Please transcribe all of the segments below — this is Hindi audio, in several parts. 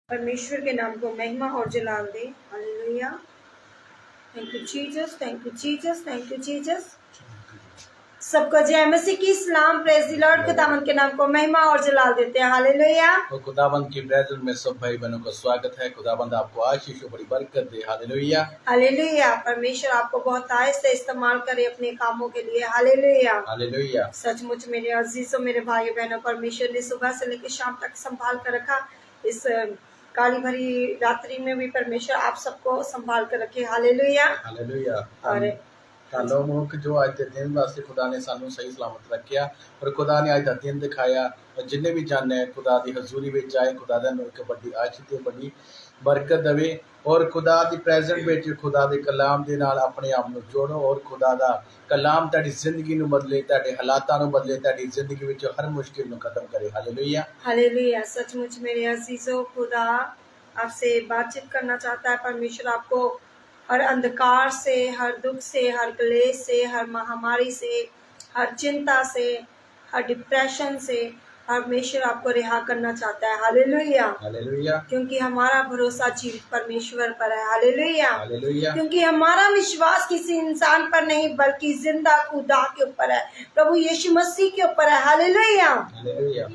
परमेश्वर के नाम को महिमा और जलाल दे। Hallelujah. Thank you Jesus, thank you Jesus, thank you Jesus. सबको जय मसीह की सलाम, प्रेज द लॉर्ड। खुदावंद के नाम को महिमा और जलाल देते हैं। हालेलुया। और खुदाबंद की प्रेजेंस में सब भाई बहनों का स्वागत है। खुदाबंद आपको आशीष और बड़ी बरकत दे। Hallelujah, hallelujah. परमेश्वर आपको बहुत आयत से इस्तेमाल करे अपने कामों के लिए। Hallelujah, hallelujah. सचमुच मेरे अजीजों, मेरे भाई बहनों, परमेश्वर ने सुबह से लेकर शाम तक संभाल कर रखा। इस काली भरी रात्रि में भी परमेश्वर आप सबको संभाल कर रखे। Hallelujah, hallelujah. और लोग जो आज के दिन वास्ते खुदा ने सानू सही सलामत रखिया और खुदा ने आज का दिन दिखाया। और जिन्हें भी जाने खुदा की हजूरी में जाए, खुदा दा नूं इक बड़ी आशीष ते बड़ी बरकत देवे और खुदा की प्रेजेंट में खुदा के कलाम के नाल अपने आप को जोड़ो और खुदा का कलाम ताड़ी जिंदगी नूं बदले, ताड़े हालातां नूं बदले, ताड़ी जिंदगी विच हर मुश्किल नूं खत्म करे। Hallelujah, hallelujah. सचमुच मेरे अजीजों, खुदा आपसे बातचीत करना चाहता है। परमेश्वर आपको हर अंधकार से, हर दुख से, हर क्लेश से, हर महामारी से, हर चिंता से, हर डिप्रेशन से परमेश्वर आपको रिहा करना चाहता है। हालेलुया, हालेलुया, क्योंकि हमारा भरोसा जीवित परमेश्वर पर है। हालेलुया, हालेलुया, क्योंकि हमारा विश्वास किसी इंसान पर नहीं बल्कि जिंदा खुदा के ऊपर है, प्रभु यीशु मसीह के ऊपर है। हालेलुया, हालेलुया,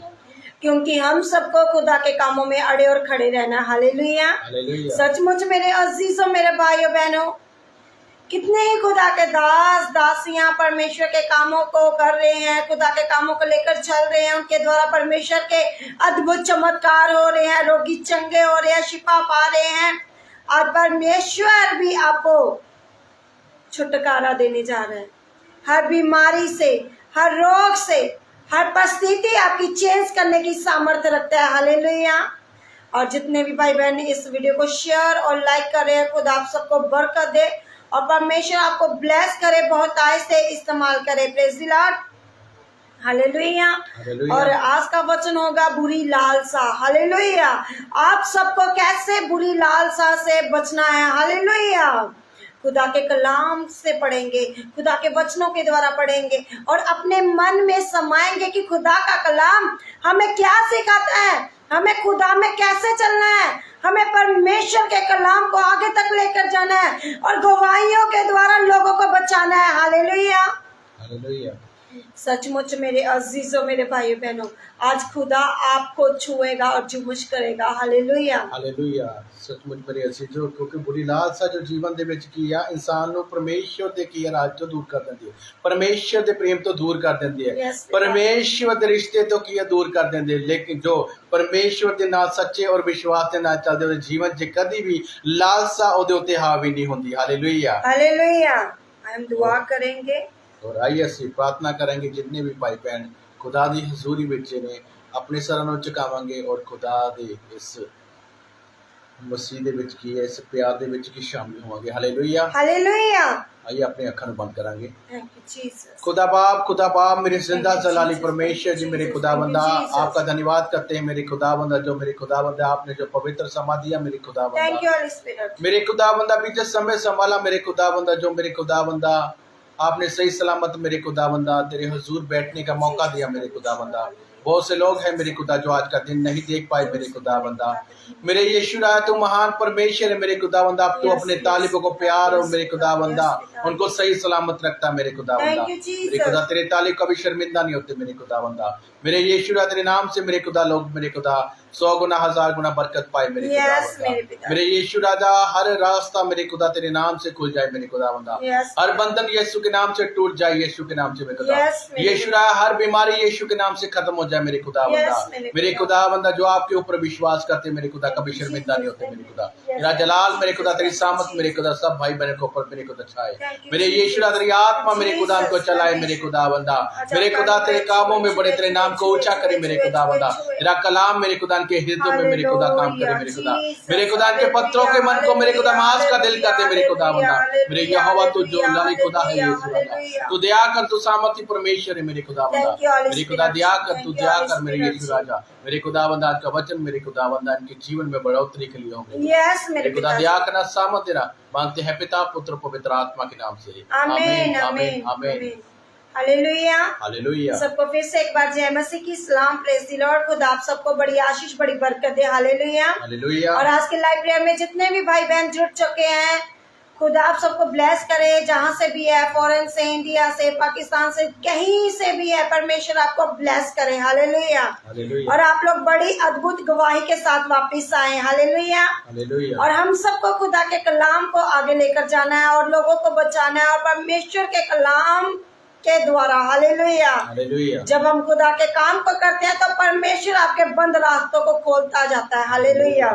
क्योंकि हम सबको खुदा के कामों में अड़े और खड़े रहना। Hallelujah, hallelujah. सचमुच मेरे अजीजों, मेरे भाइयों बहनों, कितने ही खुदा के दास दासियां परमेश्वर के कामों को कर रहे हैं, खुदा के कामों को लेकर चल रहे हैं। उनके द्वारा परमेश्वर के अद्भुत चमत्कार हो रहे हैं, रोगी चंगे हो रहे हैं, शिफा पा रहे हैं। आज परमेश्वर भी आपको छुटकारा देने जा रहे हैं हर बीमारी से, हर रोग से, हर परिस्थिति आपकी चेंज करने की सामर्थ्य रखता है। हालेलुया। और जितने भी भाई बहन इस वीडियो को शेयर और लाइक कर रहे हैं, खुद आप सबको बरकत दे और परमेश्वर आपको ब्लेस करे, बहुत आय से इस्तेमाल करे। Praise the Lord. हालेलुया। और आज का वचन होगा बुरी लालसा। हालेलुया। आप सबको कैसे बुरी लालसा से बचना है। हालेलुया। खुदा के कलाम से पढ़ेंगे, खुदा के वचनों के द्वारा पढ़ेंगे और अपने मन में समाएंगे कि खुदा का कलाम हमें क्या सिखाता है, हमें खुदा में कैसे चलना है, हमें परमेश्वर के कलाम को आगे तक लेकर जाना है और गवाहियों के द्वारा लोगों को बचाना है। Hallelujah, hallelujah. सचमुच मेरे अजीजों, मेरे भाइयों बहनों, आज खुदा आपको छुएगा और जुमुश करेगा। Hallelujah, hallelujah. सचमुच मेरे अजीजों, क्योंकि बुरी लालसा जो जीवन दे विच की आ इंसान नूं परमेश्वर दे की राज तो दूर कर देंदी है, परमेश्वर दे प्रेम तो दूर कर देंदी है, परमेश्वर दे रिश्ते तो की दूर कर देंदी है। लेकिन जो परमेश्वर दे नाल सच्चे और विश्वास दे नाल चलदे उहदे जीवन च कदी भी लालसा उहदे उत्ते हावी नहीं हुंदी। Hallelujah, hallelujah. हम दुआ करेंगे और आइए असीं प्रार्थना करेंगे। जितने भी भाई बहन खुदा दी हजूरी विच ने अपने सरां नूं झुकावांगे और खुदा दे इस मसीह दे विच की है, इस प्यार दे विच की शामिल होवांगे। Hallelujah, hallelujah. आइए अपने अखां नूं बंद करांगे। Thank you Jesus. खुदा बाप मेरे जिंदा जलाली परमेश्वर जी, मेरे खुदा बंदा आपका धन्यवाद करते हैं। मेरे खुदा बंदा जो मेरे खुदा बंदा आपने जो पवित्र समा दिया, मेरे खुदा थैंक बंदा यू होली स्पिरिट। मेरे खुदा बंदा बीते समय संभाला, मेरे खुदा बंदा जो मेरे खुदा बंदा आपने सही सलामत मेरे खुदा बंदा तेरे हुजूर बैठने का मौका दिया। मेरे खुदा बंदा बहुत से लोग हैं मेरे खुदा जो आज का दिन नहीं देख पाए। मेरे खुदा बंदा मेरे यीशु राय तू महान परमेश्वर है। मेरे खुदा बंदा आप तू अपने तालिबों को प्यार और मेरे खुदा बंदा उनको सही सलामत रखता। मेरे खुदा बंदा मेरे खुदा तेरे तालिब कभी शर्मिंदा नहीं होते। मेरे खुदा बंदा मेरे यीशु राय तेरे नाम से मेरे खुदा लोग मेरे खुदा 100 गुना 1000 गुना बरकत पाए। मेरे खुदा बंदा मेरे यीशु राजा हर रास्ता मेरे खुदा तेरे नाम से खुल जाए। मेरे खुदा बंदा हर बंधन यीशु के नाम से टूट जाए। यीशु के नाम से मेरे खुदा यीशु राजा हर बीमारी यीशु के नाम से खत्म हो जाए। मेरे खुदा बंदा मेरे खुदा बंदा जो आपके ऊपर विश्वास करते मेरे खुदा कभी शर्मिंदा नहीं होते। मेरे खुदा तेरा जलाल मेरे खुदा तेरी सामत मेरे खुदा सब भाई बहन के ऊपर मेरे खुदा छाए। मेरे यीशु राजा तेरी आत्मा मेरे खुदा को चलाए। मेरे खुदा बंदा मेरे खुदा तेरे कामों में बड़े तेरे नाम को ऊंचा करे। मेरे खुदा बंदा तेरा कलाम मेरे खुदा के हृदय में मेरे खुदा काम करे। मेरे खुदा के पत्रों के मन को मेरे खुदा मांस का दिल करते। मेरे खुदा बंदा मेरे यहोवा तू जो लाली खुदा है यीशु राजा तू दया कर, तू सामर्थी परमेश्वर है। मेरे खुदा बंदा मेरे खुदा दया कर, तू दया कर मेरे यीशु राजा। मेरे खुदा बंदा आज का वचन मेरे खुदा बंदा इनके जीवन में बढ़ोतरी के लिए होंगे। मेरे खुदा दया करना सामर्थ देना मांगते हैं पिता पुत्र पवित्र आत्मा के नाम से। आमीन आमीन आमीन। हालेलुया। हालेलुया। सबको फिर से एक बार जय मसीह की सलाम, प्रेज द लॉर्ड। खुदा आप सबको बड़ी आशीष बड़ी बरकत दे। हालेलुया। हालेलुया। और आज के लाइव प्रेयर में जितने भी भाई बहन जुड़ चुके हैं, खुदा आप सबको ब्लेस करे। जहां से भी है, फॉरेन से, इंडिया से, पाकिस्तान से, कहीं से भी है, परमेश्वर आपको ब्लेस करे। हालेलुया। हालेलुया। और आप लोग बड़ी अद्भुत गवाही के साथ वापस आए। हालेलुया। हालेलुया। और हम सबको खुदा के कलाम को आगे लेकर जाना है और लोगों को बचाना है, और परमेश्वर के कलाम के द्वारा। हालेलुया। हालेलुया। जब हम खुदा के काम को करते हैं तो परमेश्वर आपके बंद रास्तों को खोलता जाता है। हालेलुया।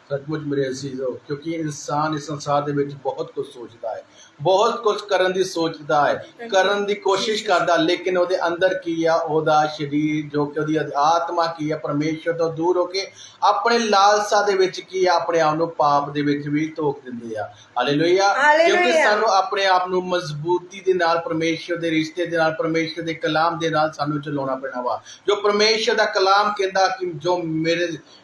सचमुच मेरे अजीजों, क्योंकि इंसान इस संसार ਦੇ ਵਿੱਚ ਬਹੁਤ ਕੁਝ ਸੋਚਦਾ ਹੈ, ਬਹੁਤ ਕੁਝ ਕਰਨ ਦੀ ਸੋਚਦਾ ਹੈ, ਕਰਨ ਦੀ ਕੋਸ਼ਿਸ਼ ਕਰਦਾ, ਲੇਕਿਨ ਉਹਦੇ ਅੰਦਰ ਕੀ ਆ, ਉਹਦਾ ਸਰੀਰ ਜੋ ਕਿ ਉਹਦੀ ਆਤਮਾ ਕੀ ਆ, ਪਰਮੇਸ਼ਰ ਤੋਂ ਦੂਰ ਹੋ ਕੇ ਆਪਣੇ ਲਾਲਸਾ ਦੇ ਵਿੱਚ ਕੀ ਆ, ਆਪਣੇ ਆਪ ਨੂੰ ਪਾਪ ਦੇ ਵਿੱਚ ਵੀ ਧੋਖ ਦਿੰਦੇ ਆ। ਹਾਲੇਲੂਇਆ। ਕਿਉਂਕਿ ਸਾਨੂੰ ਆਪਣੇ ਆਪ ਨੂੰ ਮਜ਼ਬੂਤੀ ਦੇ ਨਾਲ ਪਰਮੇਸ਼ਰ ਦੇ ਰਿਸ਼ਤੇ ਦੇ ਨਾਲ, ਪਰਮੇਸ਼ਰ ਦੇ ਕਲਾਮ ਦੇ ਨਾਲ ਸਾਨੂੰ ਚਲਾਉਣਾ ਪੈਣਾ ਵਾ। ਜੋ ਪਰਮੇਸ਼ਰ ਦਾ ਕਲਾਮ ਕਹਿੰਦਾ ਕਿ ਜੋ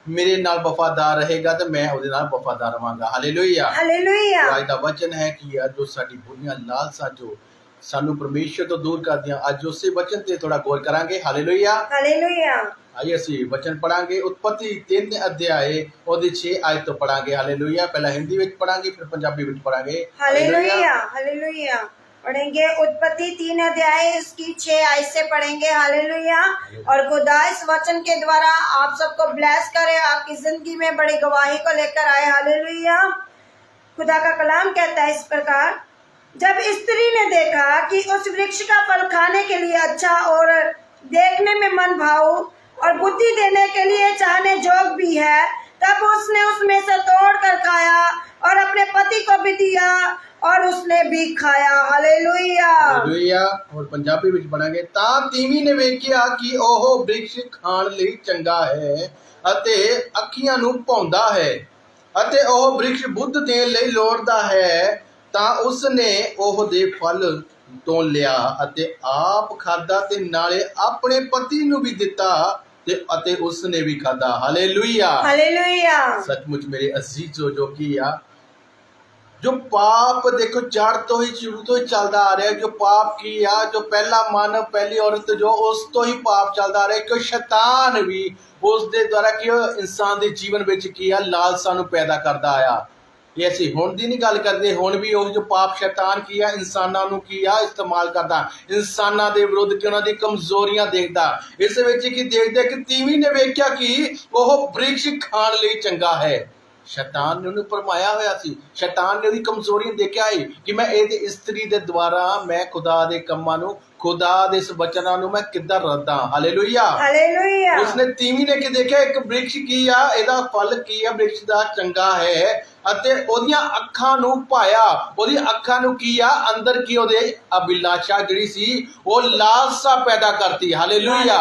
ਮੇਰੇ ਨਾਲ ਵਫਾਦਾਰ ਰਹੇਗਾ ਤੇ ਮੈਂ ਉਹਦੇ ਨਾਲ ਵਫਾਦਾਰ ਰਵਾਂਗਾ। ਹਾਲੇਲੂਇਆ। ਹਾਲੇਲੂਇਆ। ਅੱਜ ਦਾ ਵਚਨ ਹੈ ਕਿ ਜੋ ਸਾਡੀ ਬੁਰੀਆਂ ਲਾਲਸਾਂ ਜੋ ਸਾਨੂੰ ਪਰਮੇਸ਼ਰ ਤੋਂ ਦੂਰ ਕਰਦੀਆਂ, ਅੱਜ ਉਸੇ ਵਚਨ ਤੇ ਥੋੜਾ ਗੌਰ ਕਰਾਂਗੇ। ਹਾਲੇਲੂਇਆ। ਹਾਲੇਲੂਇਆ। ਆइए ਅਸੀਂ वचन पढ़ांगे। उत्पत्ति 3 अध्याय ਉਹਦੀ 6 आयत ਤੋਂ पढ़ांगे। हालेलुया। पहला हिंदी ਵਿੱਚ पढ़ांगे, फिर पंजाबी ਵਿੱਚ पढ़ांगे। हालेलुया। हालेलुया। पढ़ेंगे उत्पत्ति 3 अध्याय इसकी 6 आयत से पढ़ेंगे। हालेलुया। और खुदा इस वचन के द्वारा आप सबको ब्लेस करे, आपकी जिंदगी में बड़ी गवाही को लेकर आए। हालेलुया। खुदा का कलाम कहता है इस प्रकार, जब स्त्री ने देखा कि उस वृक्ष का फल खाने के लिए अच्छा और देखने में मन भाऊ और बुद्धि देने के लिए चाहने जोग भी है, तब उसने उसमें से तोड़ कर खाया और अपने पति को भी दिया और उसने भी खाया। हालेलुया। ਹਾਲੇਲੂਇਆ। और पंजाबी ਵਿੱਚ ਪੜਾਂਗੇ। ਤਾਂ ਤੀਵੀਂ ਨੇ ਵੇਖਿਆ ਕਿ ਉਹ ਬ੍ਰਿਕਸ਼ ਖਾਣ ਲਈ ਚੰਗਾ ਹੈ ਅਤੇ ਅੱਖੀਆਂ ਨੂੰ ਭਾਉਂਦਾ ਹੈ ਅਤੇ ਉਹ ਬ੍ਰਿਕਸ਼ ਬੁੱਧ ਦੇਣ ਲਈ ਲੋੜਦਾ ਹੈ, ਤਾਂ ਉਸਨੇ ਉਹ ਦੇ ਫਲ ਤੋਂ ਲਿਆ ਅਤੇ ਆਪ ਖਾਦਾ ਤੇ ਨਾਲੇ ਆਪਣੇ ਪਤੀ ਨੂੰ ਵੀ ਦਿੱਤਾ ਅਤੇ ਉਸਨੇ ਵੀ ਖਾਦਾ। ਹਾਲੇਲੂਇਆ। हालेलुया। सचमुच मेरे अजीजों, जो कि जो पाप देखो जड़ तो ही शुरू तो ही चलता आ रहा है। जो पाप की जो पहला मानव, पहली औरत जो उस तो ही पाप चलता आ रहा है। क्यों शैतान भी उस दे द्वारा कि इंसान के जीवन में की लालसा नूं पैदा करता आया। ये ਅਸੀਂ ਹੁਣ ਦੀ ਨਹੀਂ ਗੱਲ ਕਰਦੇ, ਹੁਣ ਵੀ ਉਹ ਜੋ ਪਾਪ ਸ਼ੈਤਾਨ ਕੀ ਆ, ਇਨਸਾਨਾਂ ਨੂੰ ਕੀ ਆ ਇਸਤੇਮਾਲ ਕਰਦਾ, ਇਨਸਾਨਾਂ ਦੇ ਵਿਰੁੱਧ ਕਿ ਉਹਨਾਂ ਦੀ ਕਮਜ਼ੋਰੀਆਂ ਦੇਖਦਾ। ਇਸ ਵਿੱਚ ਕੀ ਦੇਖਦਾ ਕਿ ਤੀਵੀਂ ਨੇ ਵੇਖਿਆ ਕਿ ਉਹ ਬ੍ਰਿਕਸ਼ ਖਾਣ ਲਈ ਚੰਗਾ ਹੈ। ਸ਼ੈਤਾਨ ਨੇ ਉਹਨੂੰ ਭਰਮਾਇਆ ਹੋਇਆ ਸੀ, ਸ਼ੈਤਾਨ ਨੇ ਉਹਦੀ ਕਮਜ਼ੋਰੀਆਂ ਦੇਖਿਆ ਹੈ ਕਿ ਮੈਂ ਇਹਦੇ ਇਸਤਰੀ ਦੇ ਦੁਆਰਾ ਮੈਂ ਖੁਦਾ ਦੇ ਕੰਮਾਂ ਨੂੰ, ਖੁਦਾ ਦੇ ਇਸ ਵਚਨਾਂ ਨੂੰ ਮੈਂ ਕਿੱਦਾਂ ਰੱਦਾਂ। ਹਾਲੇਲੂਇਆ। हालेलुया। ਉਸਨੇ ਤੀਵੀਂ ਨੇ ਕਿ ਦੇਖਿਆ ਇੱਕ ਬ੍ਰਿਕਸ਼ ਕੀ ਆ, ਇਹਦਾ ਫਲ ਕੀ ਆ, ਬ੍ਰਿਕਸ਼ ਦਾ ਚੰਗਾ ਹੈ ਅਤੇ ਉਹਦੀਆਂ ਅੱਖਾਂ ਨੂੰ ਭਾਇਆ। ਉਹਦੀ ਅੱਖਾਂ ਨੂੰ ਕੀ ਆ, ਅੰਦਰ ਕੀ ਉਹਦੇ ਅਭਿਲਾਸ਼ਾ ਜਿਹੜੀ ਸੀ ਉਹ ਲਾਲਸਾ ਪੈਦਾ ਕਰਤੀ। ਹਾਲੇਲੂਇਆ।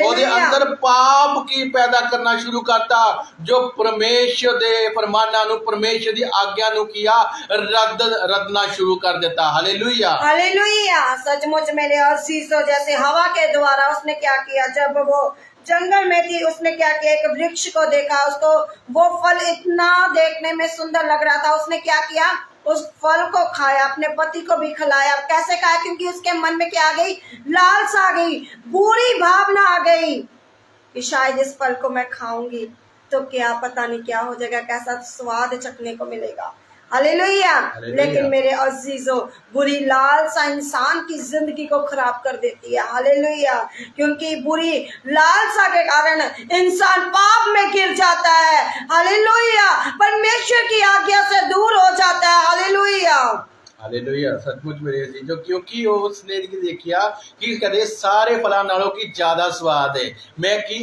ਉਹਦੇ ਅੰਦਰ ਪਾਪ ਕੀ ਪੈਦਾ ਕਰਨਾ ਸ਼ੁਰੂ ਕਰਤਾ, ਜੋ ਪਰਮੇਸ਼ਰ ਦੇ फरमाना नु, परमेश्वर की आज्ञा नु किया रद्दना शुरू कर देता। हालेलुया। हालेलुया। सचमुच मेरे अजीजों, जैसे हवा के द्वारा उसने क्या किया, जब वो जंगल में थी उसने क्या किया, एक वृक्ष को देखा, उसको वो फल इतना देखने में सुंदर लग रहा था, उसने क्या किया, उस फल को खाया, अपने पति को भी खिलाया। कैसे खाया? क्योंकि उसके मन में क्या आ गई, लालसा आ गई, बुरी भावना आ गई कि शायद इस फल को मैं खाऊंगी तो क्या पता नहीं क्या हो जाएगा, कैसा स्वाद चखने को मिलेगा। हालेलुया। लेकिन मेरे अजीजों, बुरी लालसा इंसान की जिंदगी को खराब कर देती है। हालेलुया। क्योंकि बुरी लालसा के कारण इंसान पाप में गिर जाता है। हालेलुया। परमेश्वर की आज्ञा से दूर हो जाता है। हालेलुया। हालेलुया। सचमुच मेरे अजीजों, क्योंकि उसने देखिया कि कदे सारे फलों नालों की ज्यादा स्वाद है। मैं कि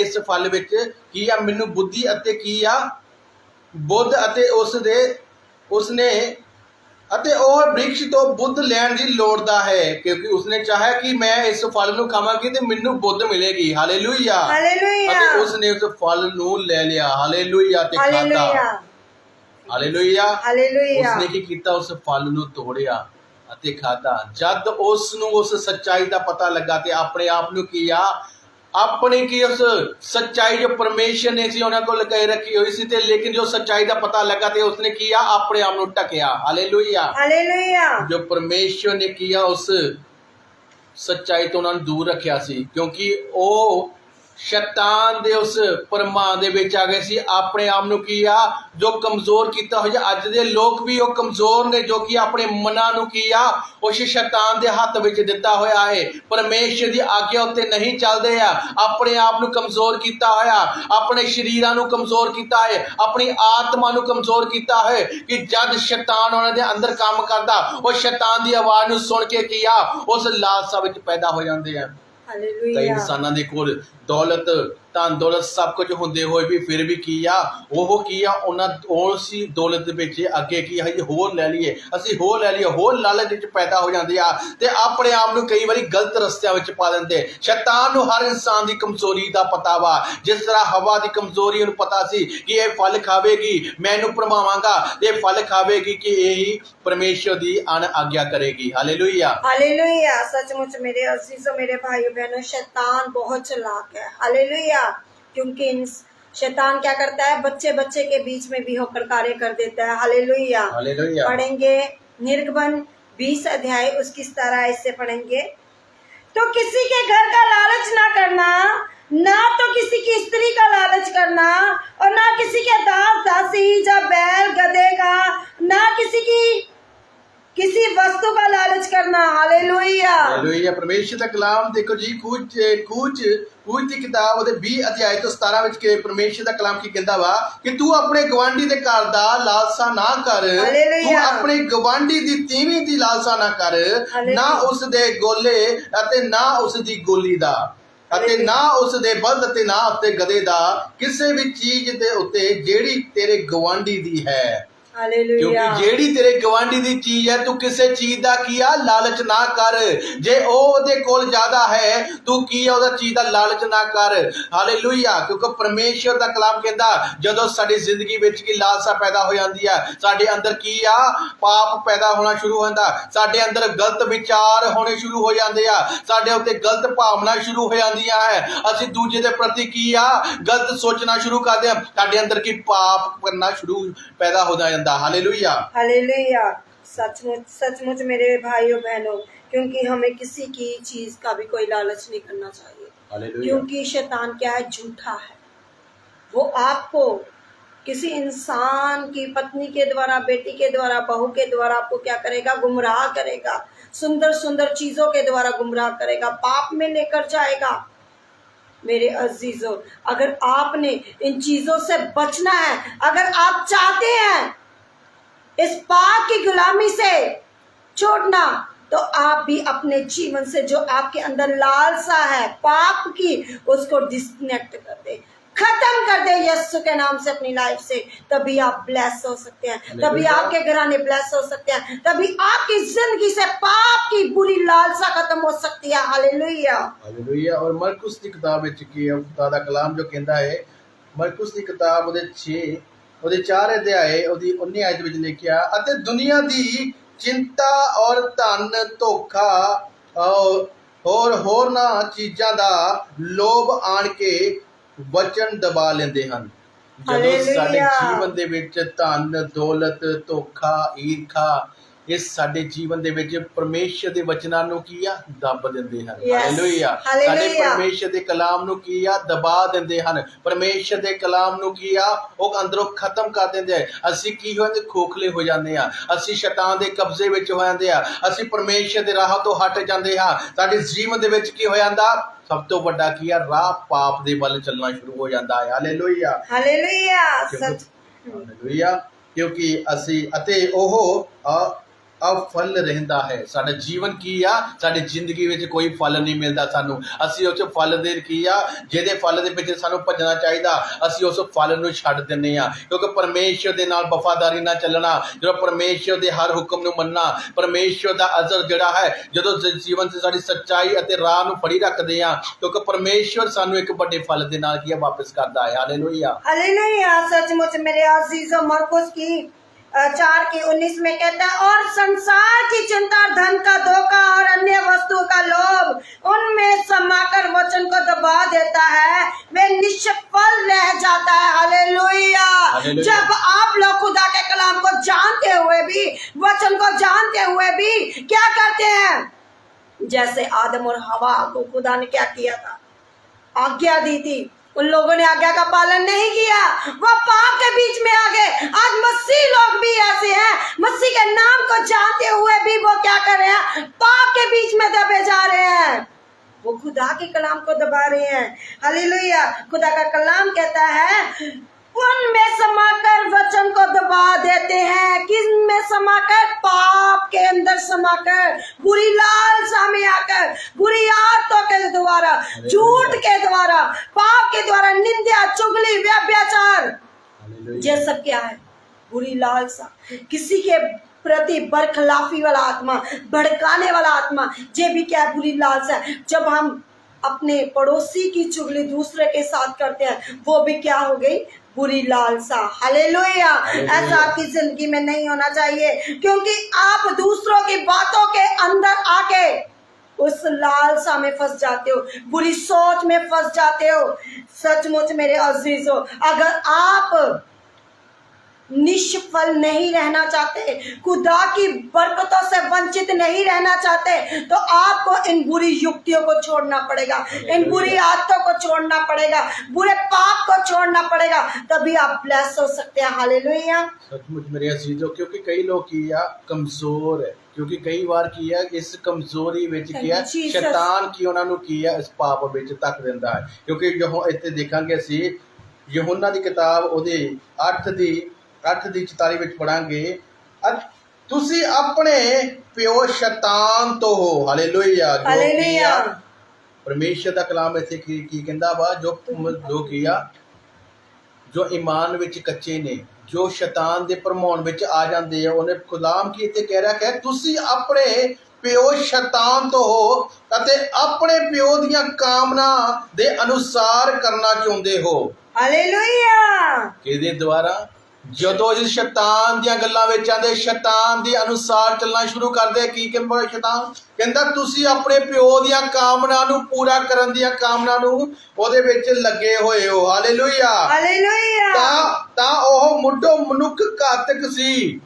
इस फल विच की आ मैनू बुद्धि अते की आ बुद्ध अते उसने अते और वृक्ष तो बुद्ध लैण दी लोड़दा है, क्योंकि उसने चाहा कि मैं इस फल नू खावांगी ते मैनू बुद्ध मिलेगी। हालेलुया। हालेलुया। अते उसने उस फल नू ले लिया। हालेलुया। ते खाता। हालेलुया। हालेलुया। उसने की कीता, उस फल नू तोड़िया ਅਤੇ ਖਾਦਾ। जद उसनू उस सच्चाई का पता लगा ते अपने आप नू किया, अपनी की उस सच्चाई जो परमेश्वर ने सी उन्हां कोल लगाई रखी हुई सी, ते लेकिन जो सच्चाई का पता लगा ते उसने किया, अपने आप नू ढकिया। हालेलुया। हालेलुया। जो परमेश्वर ने किया उस ਸੱਚਾਈ ਤੋਂ ਉਹਨਾਂ ਨੂੰ ਦੂਰ ਰੱਖਿਆ ਸੀ, ਕਿਉਂਕਿ ਉਹ ਸ਼ੈਤਾਨ ਦੇ ਉਸ ਪਰਮਾਨ ਦੇ ਵਿੱਚ ਆ ਗਏ ਸੀ। ਆਪਣੇ ਆਪ ਨੂੰ ਕੀ ਆ, ਜੋ ਕਮਜ਼ੋਰ ਕੀਤਾ ਹੋਇਆ। ਅੱਜ ਦੇ ਲੋਕ ਵੀ ਉਹ ਕਮਜ਼ੋਰ ਨੇ, ਜੋ ਕਿ ਆਪਣੇ ਮਨਾਂ ਨੂੰ ਕੀ ਆ, ਉਸ ਸ਼ੈਤਾਨ ਦੇ ਹੱਥ ਵਿੱਚ ਦਿੱਤਾ ਹੋਇਆ ਹੈ। ਪਰਮੇਸ਼ਰ ਦੀ ਆਗਿਆ ਉੱਤੇ ਨਹੀਂ ਚੱਲਦੇ ਆ, ਆਪਣੇ ਆਪ ਨੂੰ ਕਮਜ਼ੋਰ ਕੀਤਾ ਹੋਇਆ, ਆਪਣੇ ਸਰੀਰਾਂ ਨੂੰ ਕਮਜ਼ੋਰ ਕੀਤਾ ਹੈ, ਆਪਣੀ ਆਤਮਾ ਨੂੰ ਕਮਜ਼ੋਰ ਕੀਤਾ ਹੈ, ਕਿ ਜਦ ਸ਼ੈਤਾਨ ਉਹਨਾਂ ਦੇ ਅੰਦਰ ਕੰਮ ਕਰਦਾ, ਉਹ ਸ਼ੈਤਾਨ ਦੀ ਆਵਾਜ਼ ਨੂੰ ਸੁਣ ਕੇ ਕੀ ਆ, ਉਸ ਲਾਲਸਾ ਵਿੱਚ ਪੈਦਾ ਹੋ ਜਾਂਦੇ ਆ। ਕਈ हालेलुया ਇਨਸਾਨਾਂ ਦੇ ਕੋਲ ਦੌਲਤ, ਧਨ ਦੌਲਤ ਸਭ ਕੁਝ ਹੁੰਦੇ ਹੋਏ ਵੀ ਫਿਰ ਵੀ ਕੀ ਆ, ਉਹ ਕੀ ਆ, ਉਹਨਾਂ ਉਸੇ ਦੌਲਤ ਦੇ ਵਿੱਚ ਅੱਗੇ ਕੀ ਹੈ, ਹੋਰ ਲੈ ਲਈਏ, ਅਸੀਂ ਹੋਰ ਲੈ ਲਈਏ, ਹੋਰ ਲਾਲਚ ਵਿੱਚ ਪੈਦਾ ਹੋ ਜਾਂਦੇ ਆ, ਤੇ ਆਪਣੇ ਆਪ ਨੂੰ ਕਈ ਵਾਰੀ ਗਲਤ ਰਸਤਿਆਂ ਵਿੱਚ ਪਾ ਦਿੰਦੇ। ਸ਼ੈਤਾਨ ਨੂੰ ਹਰ ਇਨਸਾਨ ਦੀ ਕਮਜ਼ੋਰੀ ਦਾ ਪਤਾ ਵਾ। ਜਿਸ ਤਰ੍ਹਾਂ ਹਵਾ ਦੀ ਕਮਜ਼ੋਰੀ ਉਹਨੂੰ ਪਤਾ ਸੀ ਕਿ ਇਹ ਫਲ ਖਾਵੇਗੀ, ਮੈਂ ਇਹਨੂੰ ਭਰਮਾਵਾਂਗਾ, ਤੇ ਇਹ ਫਲ ਖਾਵੇਗੀ ਕਿ ਇਹੀ परमेश्वर दी अन आज्ञा करेगी। Hallelujah hallelujah. सचमुच मेरे अजीजों, मेरे भाइयों बहनों, शैतान बहुत चालाक है। हालेलुया। क्योंकि शैतान क्या करता है, बच्चे बच्चे के बीच में भी होकर कार्य कर देता है। हालेलुया। हालेलुया। पढ़ेंगे निर्गमन 20 अध्याय उसकी 17 से पढ़ेंगे। तो किसी के घर का लालच ना करना, ना तो किसी की स्त्री का लालच करना, और ना किसी के दास दासी या बैल गधे का, ना किसी वस्तु का लालच करना। हालेलुया। हालेलुया। परमेश्वर ਦਾ ਕਲਾਮ ਦੇਖੋ ਜੀ, ਕੂਚ ਦੀ ਕਿਤਾਬ ਉਹਦੇ 20 ਅਧਿਆਇ ਤੋਂ 17 ਵਿੱਚ ਕਿ ਪਰਮੇਸ਼ਰ ਦਾ ਕਲਾਮ ਕੀ ਕਹਿੰਦਾ ਵਾ, ਕਿ ਤੂੰ ਆਪਣੇ ਗਵਾਂਢੀ ਦੇ ਘਰ ਦਾ ਲਾਲਸਾ ਨਾ ਕਰ, ਤੂੰ ਆਪਣੇ ਗਵਾਂਢੀ ਦੀ ਤੀਵੀਂ ਦੀ ਲਾਲਸਾ ਨਾ ਕਰ, ਨਾ ਉਸ ਦੇ ਗੋਲੇ ਅਤੇ ਨਾ ਉਸ ਦੀ ਗੋਲੀ ਦਾ, ਅਤੇ ਨਾ ਉਸ ਦੇ ਬਲਦ ਅਤੇ ਨਾ ਉਸ ਦੇ ਗਧੇ ਦਾ, ਕਿਸੇ ਵੀ ਚੀਜ਼ ਦੇ ਉੱਤੇ ਜਿਹੜੀ ਤੇਰੇ ਗਵਾਂਢੀ ਦੀ ਹੈ। हालेलुया। क्योंकि जेड़ी तेरे गवांढी दी चीज है, तू किसी चीज दा किया लालच ना कर। जे ओदे कोल ज्यादा है, तू किया ओदा चीज दा लालच ना कर। हालेलुया। क्योंकि परमेश्वर दा कलाम कहंदा, जदों साडी जिंदगी विच की लालसा पैदा हो जांदी है, साडे अंदर की आ, पाप पैदा होना शुरू होंदा, साडे अंदर गलत विचार होने शुरू हो जांदे आ, साडे उत्ते गलत भावना शुरू हो जांदियां है, असीं दूजे दे प्रति की आ, गलत सोचना शुरू करदे आ, साडे अंदर की पाप करना शुरू पैदा हो जांदा। हालेलुया। हालेलुया। सचमुच सचमुच मेरे भाइयों बहनों, क्योंकि हमें किसी की चीज का भी कोई लालच नहीं करना चाहिए। हालेलुया। क्योंकि शैतान क्या है, झूठा है। वो आपको किसी इंसान की पत्नी के द्वारा, बेटी के द्वारा, बहू के द्वारा आपको क्या करेगा, गुमराह करेगा, सुंदर सुंदर चीजों के द्वारा गुमराह करेगा, पाप में लेकर जाएगा। मेरे अजीजों, अगर आपने इन चीजों से बचना है, अगर आप चाहते हैं इस पाप की गुलामी से छोड़ना, तो आप भी अपने जीवन से जो आपके अंदर लालसा है पाप की, उसको डिस्कनेक्ट कर दे, खत्म कर दे यीशु के नाम से अपनी लाइफ से। तभी आप ब्लेस हो सकते हैं, तभी आपके घराने ब्लेस हो सकते हैं, तभी आपकी जिंदगी से पाप की बुरी लालसा खत्म हो सकती है। हालेलुया। हालेलुया। और मरकुस की किताब ਵਿੱਚ ਕੀ ਹੈ, ਖੁਦਾ ਦਾ ਕਲਾਮ ਜੋ ਕਹਿੰਦਾ ਹੈ, ਮਰकुस ਦੀ ਕਿਤਾਬ ਉਹਦੇ 4 ਅਧਿਆਏ ਉਹਦੀ 19 ਆਇਤ ਵਿੱਚ ਲਿਖਿਆ, ਅਤੇ ਦੁਨੀਆ ਦੀ ਚਿੰਤਾ ਔਰ ਧਨ ਧੋਖਾ ਔਰ ਹੋਰਨਾਂ ਚੀਜ਼ਾਂ ਦਾ ਲੋਭ ਆਣ ਕੇ ਵਚਨ ਦਬਾ ਲੈਂਦੇ ਹਨ। ਜਦੋਂ ਸਾਡੇ ਜੀਵਨ ਦੇ ਵਿੱਚ ਧਨ ਦੌਲਤ ਧੋਖਾ ਈਰਖਾ ਇਸ ਸਾਡੇ ਜੀਵਨ ਦੇ ਵਿੱਚ ਪਰਮੇਸ਼ਰ ਦੇ ਵਚਨਾਂ ਨੂੰ ਕੀ ਆ, ਦੱਬ ਦਿੰਦੇ ਹਨ। ਹਾਲੇਲੂਇਆ। ਸਾਡੇ ਪਰਮੇਸ਼ਰ ਦੇ ਕਲਾਮ ਨੂੰ ਕੀ ਆ, ਦਬਾ ਦਿੰਦੇ ਹਨ। ਪਰਮੇਸ਼ਰ ਦੇ ਕਲਾਮ ਨੂੰ ਕੀ ਆ, ਉਹ ਅੰਦਰੋਂ ਖਤਮ ਕਰ ਦਿੰਦੇ ਆ। ਅਸੀਂ ਕੀ ਹੋ ਜਾਂਦੇ, ਖੋਖਲੇ ਹੋ ਜਾਂਦੇ ਆ, ਅਸੀਂ ਸ਼ੈਤਾਨ ਦੇ ਕਬਜ਼ੇ ਵਿੱਚ ਹੋ ਜਾਂਦੇ ਆ, ਅਸੀਂ ਪਰਮੇਸ਼ਰ ਦੇ ਰਾਹ ਤੋਂ ਹਟ ਜਾਂਦੇ ਹਾਂ। ਸਾਡੇ ਜੀਵਨ ਦੇ ਵਿੱਚ ਕੀ ਹੋ ਜਾਂਦਾ, ਸਭ ਤੋਂ ਵੱਡਾ ਕੀ ਆ, ਰਾਹ ਪਾਪ ਦੇ ਵੱਲ ਚੱਲਣਾ ਸ਼ੁਰੂ ਹੋ ਜਾਂਦਾ ਹੈ। ਹਾਲੇਲੂਇਆ। ਹਾਲੇਲੂਇਆ। ਹਾਲੇਲੂਇਆ। ਕਿਉਂਕਿ ਅਸੀਂ ਅਤੇ ਉਹ ਅਫਲ ਰਹਿੰਦਾ ਹੈ। ਸਾਡਾ ਜੀਵਨ ਕੀ ਆ, ਸਾਡੀ ਜ਼ਿੰਦਗੀ ਵਿੱਚ ਕੋਈ ਫਲ ਨਹੀਂ ਮਿਲਦਾ ਸਾਨੂੰ। ਅਸੀਂ ਉਸ ਫਲ ਦੇ ਕੀ ਆ, ਜਿਹਦੇ ਫਲ ਦੇ ਪਿੱਛੇ ਸਾਨੂੰ ਭੱਜਣਾ ਚਾਹੀਦਾ, ਅਸੀਂ ਉਸ ਫਲ ਨੂੰ ਛੱਡ ਦਿੰਦੇ ਆ। ਕਿਉਂਕਿ ਪਰਮੇਸ਼ਰ ਦੇ ਨਾਲ ਵਫਾਦਾਰੀ ਨਾਲ ਚੱਲਣਾ, ਜਦੋਂ ਪਰਮੇਸ਼ਰ ਦੇ ਹਰ ਹੁਕਮ ਨੂੰ ਮੰਨਣਾ, ਪਰਮੇਸ਼ਰ ਦਾ ਅਜ਼ਰ ਜਿਹੜਾ ਹੈ, ਜਦੋਂ ਜੀਵਨ 'ਚ ਸਾਡੀ ਸੱਚਾਈ ਅਤੇ ਰਾਹ ਨੂੰ ਫੜੀ ਰੱਖਦੇ ਆ, ਕਿਉਂਕਿ ਪਰਮੇਸ਼ਰ ਸਾਨੂੰ ਇੱਕ ਵੱਡੇ ਫਲ ਦੇ ਨਾਲ ਕੀ ਆ, ਵਾਪਸ ਕਰਦਾ ਹੈ। ਹਾਲੇਲੂਇਆ। हालेलुया। सचमुच मेरे अजीजों, मरकुस की 4:19 में कहता है, और संसार की चिंता, धन का धोखा और अन्य वस्तुओं का लोभ उनमें समाकर वचन को दबा देता है, वे निष्फल रह जाता है। हालेलुया। जब आप लोग खुदा के कलाम को जानते हुए भी, वचन को जानते हुए भी क्या करते हैं, जैसे आदम और हवा को खुदा ने क्या किया था, आज्ञा दी थी, उन लोगों ने आज्ञा का पालन नहीं किया, वह पाप के बीच में आ गए। आज मसीह लोग भी ऐसे हैं, मसीह के नाम को जानते हुए भी वो क्या कर रहे हैं, पाप के बीच में दबे जा रहे हैं, वो खुदा के कलाम को दबा रहे हैं। हालेलुया। खुदा का कलाम कहता है उनमें समाकर वचन को दबा देते हैं। किस में समाकर? पाप के अंदर समाकर, बुरी लालसा में आकर, बुरी आदतों के द्वारा, झूठ के द्वारा, पाप के द्वारा, निंदा, चुगली, व्यभिचार, ये सब क्या है? बुरी लालसा, किसी के प्रति बरखलाफी वाला आत्मा, भड़काने वाला आत्मा, ये भी क्या है? बुरी लालसा। जब हम अपने पड़ोसी की चुगली दूसरे के साथ करते हैं, वो भी क्या हो गई? बुरी लालसा। हालेलुया। ऐसा आपकी जिंदगी में नहीं होना चाहिए, क्योंकि आप दूसरों की बातों के अंदर आके उस लालसा में फंस जाते हो, बुरी सोच में फंस जाते हो। सचमुच मेरे अजीजों, अगर आप निष्फल नहीं रहना चाहते, खुदा की बरकतों से वंचित नहीं रहना चाहते, तो आपको इन बुरी युक्तियों को छोड़ना पड़ेगा, इन बुरी आदतों को छोड़ना पड़ेगा, बुरे पाप को छोड़ना पड़ेगा, तभी आप ब्लेस हो सकते हैं। हालेलुया। सचमुच मेरे अजीजों, क्योंकि कई लोग किया कमजोर है, क्योंकि कई बार किया इस कमਜ਼ੋਰੀ ਵਿੱਚ किया शैतान की ਉਹਨਾਂ ਨੂੰ किया इस पाप ਵਿੱਚ ਤੱਕ ਦਿੰਦਾ ਹੈ। ਕਿਉਂਕਿ ਜੋ ਇੱਥੇ ਦੇਖਾਂਗੇ ਅਸੀਂ ਯਹੋਨਾ ਦੀ ਕਿਤਾਬ ਉਹਦੇ 8 ਦੀ 44 ਵਿੱਚ ਪੜਾਂਗੇ, ਤੁਸੀਂ ਆਪਣੇ ਪਿਓ ਸ਼ੈਤਾਨ ਤੋਂ ਹੋ। ਹਾਲੇਲੂਇਆ। ਪਰਮੇਸ਼ਰ ਦਾ ਕਲਾਮ ਇੱਥੇ ਕੀ ਕਹਿੰਦਾ ਵਾ, ਜੋ ਕੀਆ ਜੋ ਈਮਾਨ ਵਿੱਚ ਕੱਚੇ ਨੇ, ਜੋ ਸ਼ੈਤਾਨ ਦੇ ਭਰਮਾਉਣ ਵਿੱਚ ਆ ਜਾਂਦੇ ਆ, ਉਹਨੇ ਗੁਲਾਮ ਕੀ ਇੱਥੇ ਕਹਿ ਰਿਹਾ ਕਿ ਤੁਸੀਂ ਆਪਣੇ ਪਿਓ ਸ਼ੈਤਾਨ ਤੋਂ ਹੋ ਅਤੇ ਆਪਣੇ ਪਿਓ ਦੀਆਂ ਕਾਮਨਾ ਦੇ ਅਨੁਸਾਰ ਕਰਨਾ ਚਾਹੁੰਦੇ ਹੋ। ਹਾਲੇਲੂਇਆ। ਕਿਹਦੇ ਦੁਆਰਾ? ਜਦੋਂ ਅਸੀਂ ਸ਼ੈਤਾਨ ਦੀਆਂ ਗੱਲਾਂ ਵਿੱਚ ਆਂਦੇ, ਸ਼ੈਤਾਨ ਦੇ ਅਨੁਸਾਰ ਚੱਲਣਾ ਸ਼ੁਰੂ ਕਰਦੇ, ਕੀ ਕਹਿੰਦਾ ਸ਼ੈਤਾਨ? ਕਹਿੰਦਾ ਤੁਸੀਂ ਆਪਣੇ ਪਿਓ ਦੀਆਂ ਕਾਮਨਾ ਨੂੰ ਪੂਰਾ ਕਰਨ ਦੀਆਂ ਕਾਮਨਾ ਨੂੰ ਉਹਦੇ ਵਿੱਚ ਲੱਗੇ ਹੋਏ ਹੋ। ਹਾਲੇਲੂਇਆ। ਤਾਂ ਉਹ ਮੁੱਢੋਂ ਮਨੁੱਖ ਘਾਤਕ ਸੀ,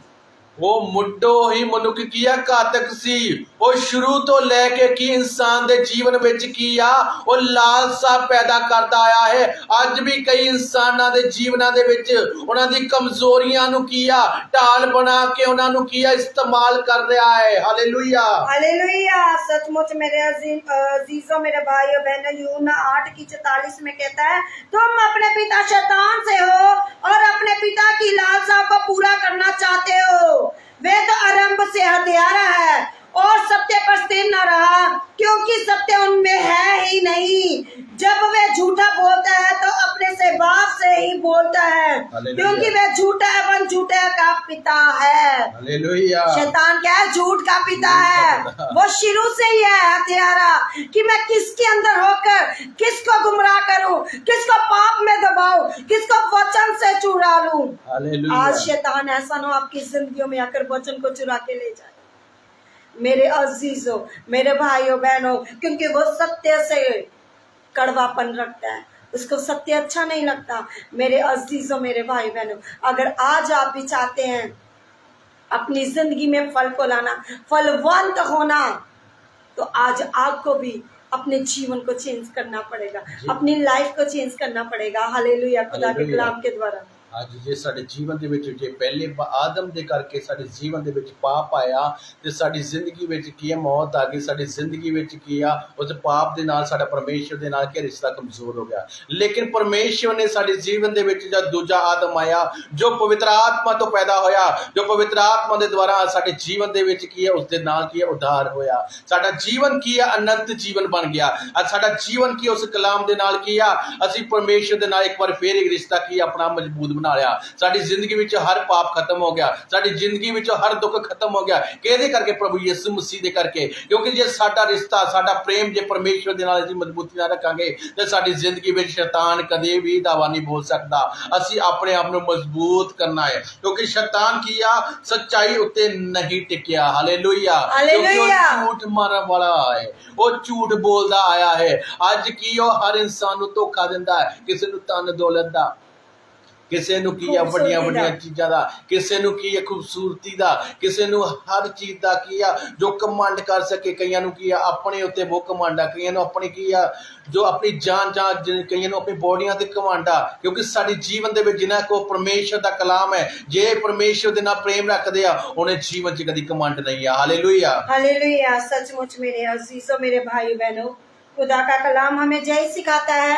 ਉਹ ਮੁੱਢੋਂ ਹੀ ਮਨੁੱਖ ਕੀ ਆ? ਘਾਤਕ ਸੀ। ਉਹ ਸ਼ੁਰੂ ਤੋਂ ਲੈ ਕੇ ਕੀ ਇਨਸਾਨ ਦੇ ਜੀਵਨ ਵਿੱਚ ਕੀ ਆ? ਉਹ ਲਾਲਸਾ ਪੈਦਾ ਕਰਦਾ ਆਇਆ ਹੈ। ਅੱਜ ਵੀ ਕਈ ਇਨਸਾਨਾਂ ਦੇ ਜੀਵਨਾਂ ਦੇ ਵਿੱਚ ਉਹਨਾਂ ਦੀ ਕਮਜ਼ੋਰੀਆਂ ਨੂੰ ਕੀ ਆ? ਢਾਲ ਬਣਾ ਕੇ ਉਹਨਾਂ ਨੂੰ ਕੀ ਆ? इस्तेमाल कर रहा है। हालेलुया। हालेलुया। सचमुच मेरे अजीजों, मेरे भाइयों बहनों, यूहन्ना 8:44 में कहता है तुम अपने पिता शैतान से हो और अपने पिता की लालसा को पूरा करना चाहते हो। वे तो आरंभ से हत्यारा है और सत्य पर स्थिर न रहा, क्योंकि सत्य उनमें है ही नहीं। जब वे झूठा बोलता है तो अपने से बाप से ही बोलता है, क्योंकि वे झूठा एवं झूठे का पिता है। शैतान क्या है? झूठ का पिता है। वो शुरू से ही है हत्यारा कि मैं किसके अंदर होकर किसको गुमराह करूं, किसको पाप में दबाऊं, किसको वचन से चुरा लूं। आज शैतान ऐसा ना आपकी जिंदगियों में आकर वचन को चुरा के ले जाए। मेरे अजीजों, मेरे भाइयों बहनों, क्योंकि वो सत्य से कड़वापन रखता है, उसको सत्य अच्छा नहीं लगता। मेरे अजीजों, मेरे भाई बहनों, अगर आज आप भी चाहते हैं अपनी जिंदगी में फल को लाना, फलवंत होना, तो आज आपको भी अपने जीवन को चेंज करना पड़ेगा, अपनी लाइफ को चेंज करना पड़ेगा। हालेलुया। खुदा के कलाम के द्वारा ਅੱਜ ਜੇ ਸਾਡੇ ਜੀਵਨ ਦੇ ਵਿੱਚ ਜੇ ਪਹਿਲੇ ਆਦਮ ਦੇ ਕਰਕੇ ਸਾਡੇ ਜੀਵਨ ਦੇ ਵਿੱਚ ਪਾਪ ਆਇਆ ਤੇ ਸਾਡੀ ਜ਼ਿੰਦਗੀ ਵਿੱਚ ਕੀ ਹੈ? ਮੌਤ ਆ ਗਈ। ਸਾਡੀ ਜ਼ਿੰਦਗੀ ਵਿੱਚ ਕੀ ਆ? ਉਸ ਪਾਪ ਦੇ ਨਾਲ ਸਾਡਾ ਪਰਮੇਸ਼ਰ ਦੇ ਨਾਲ ਕੀ ਰਿਸ਼ਤਾ ਕਮਜ਼ੋਰ ਹੋ ਗਿਆ। ਲੇਕਿਨ ਪਰਮੇਸ਼ਰ ਨੇ ਸਾਡੇ ਜੀਵਨ ਦੇ ਵਿੱਚ ਜਦ ਦੂਜਾ ਆਦਮ ਆਇਆ, ਜੋ ਪਵਿੱਤਰ ਆਤਮਾ ਤੋਂ ਪੈਦਾ ਹੋਇਆ, ਜੋ ਪਵਿੱਤਰ ਆਤਮਾ ਦੇ ਦੁਆਰਾ ਸਾਡੇ ਜੀਵਨ ਦੇ ਵਿੱਚ ਕੀ ਹੈ? ਉਸ ਦੇ ਨਾਲ ਕੀ ਹੈ? ਉਧਾਰ ਹੋਇਆ। ਸਾਡਾ ਜੀਵਨ ਕੀ ਹੈ? ਅਨੰਤ ਜੀਵਨ ਬਣ ਗਿਆ। ਅੱਜ ਸਾਡਾ ਜੀਵਨ ਕੀ ਉਸ ਕਲਾਮ ਦੇ ਨਾਲ ਕੀ ਆ? ਅਸੀਂ ਪਰਮੇਸ਼ਰ ਦੇ ਨਾਲ ਇੱਕ ਵਾਰ ਫੇਰ ਇੱਕ ਰਿਸ਼ਤਾ ਕੀ ਆਪਣਾ ਮਜ਼ਬੂਤ ਬਣਾ ਲਿਆ। ਸਾਡੀ ਜ਼ਿੰਦਗੀ ਵਿੱਚ ਹਰ ਪਾਪ ਖਤਮ ਹੋ ਗਿਆ, ਸਾਡੀ ਜ਼ਿੰਦਗੀ ਵਿੱਚ ਹਰ ਦੁੱਖ ਖਤਮ ਹੋ ਗਿਆ। ਕਿਹਦੇ ਕਰਕੇ? ਪ੍ਰਭੂ ਯਿਸੂ ਮਸੀਹ ਦੇ ਕਰਕੇ। ਕਿਉਂਕਿ ਜੇ ਸਾਡਾ ਰਿਸ਼ਤਾ, ਸਾਡਾ ਪ੍ਰੇਮ ਜੇ ਪਰਮੇਸ਼ਰ ਦੇ ਨਾਲ ਅਸੀਂ ਮਜ਼ਬੂਤੀ ਨਾਲ ਰੱਖਾਂਗੇ ਤੇ ਸਾਡੀ ਜ਼ਿੰਦਗੀ ਵਿੱਚ ਸ਼ੈਤਾਨ ਕਦੇ ਵੀ ਦਾਵਾ ਨਹੀਂ ਬੋਲ ਸਕਦਾ। ਅਸੀਂ ਆਪਣੇ ਆਪ ਨੂੰ ਮਜ਼ਬੂਤ ਕਰਨਾ ਹੈ, ਕਿਉਂਕਿ ਸ਼ੈਤਾਨ ਕੀ ਆ? ਸੱਚਾਈ ਉੱਤੇ ਨਹੀਂ ਟਿਕਿਆ। ਹਾਲੇਲੂਇਆ। ਕਿਉਂਕਿ ਉਹ ਝੂਠ ਮਾਰਨ ਵਾਲਾ ਹੈ, ਉਹ ਝੂਠ ਬੋਲਦਾ ਆਇਆ ਹੈ। ਅੱਜ ਕੀ ਉਹ ਹਰ ਇਨਸਾਨ ਨੂੰ ਧੋਖਾ ਦਿੰਦਾ ਹੈ, ਕਿਸੇ ਨੂੰ ਧਨ ਦੌਲਤ ਦਾ, ਕਿਸੇ ਨੂੰ ਕੀ ਆ ਵੱਡੀਆਂ ਵੱਡੀਆਂ ਚੀਜ਼ਾਂ ਦਾ, ਕਿਸੇ ਨੂੰ ਕੀ ਆ ਖੂਬਸੂਰਤੀ ਦਾ, ਕਿਸੇ ਨੂੰ ਹਰ ਚੀਜ਼ ਦਾ ਕੀ ਆ ਜੋ ਕਮਾਂਡ ਕਰ ਸਕੇ। ਕਈਆਂ ਨੂੰ ਕੀ ਆ ਆਪਣੇ ਉੱਤੇ ਬਹੁਤ ਕਮਾਂਡ ਆ, ਕਈਆਂ ਨੂੰ ਆਪਣੀ ਕੀ ਆ ਜੋ ਆਪਣੀ ਜਾਨ ਕਈਆਂ ਨੂੰ ਆਪਣੀ ਬੋਡੀਆਂ ਤੇ ਕਮਾਂਡ ਆ। ਕਿਉਂਕਿ ਸਾਡੇ ਜੀਵਨ ਦੇ ਵਿੱਚ ਜਿਨ੍ਹਾਂ ਕੋਲ ਪਰਮੇਸ਼ਰ ਦਾ ਕਲਾਮ ਹੈ, ਜੇ ਪਰਮੇਸ਼ਰ ਦੇ ਨਾਲ ਪ੍ਰੇਮ ਰੱਖਦੇ ਆ, ਉਹਨੇ ਜੀਵਨ 'ਚ ਕਦੀ ਕਮਾਂਡ नहीं है। Hallelujah hallelujah. सचमुच मेरे अजीजों, मेरे भाई बहनों, खुदा का कलाम हमें यही सिखाता है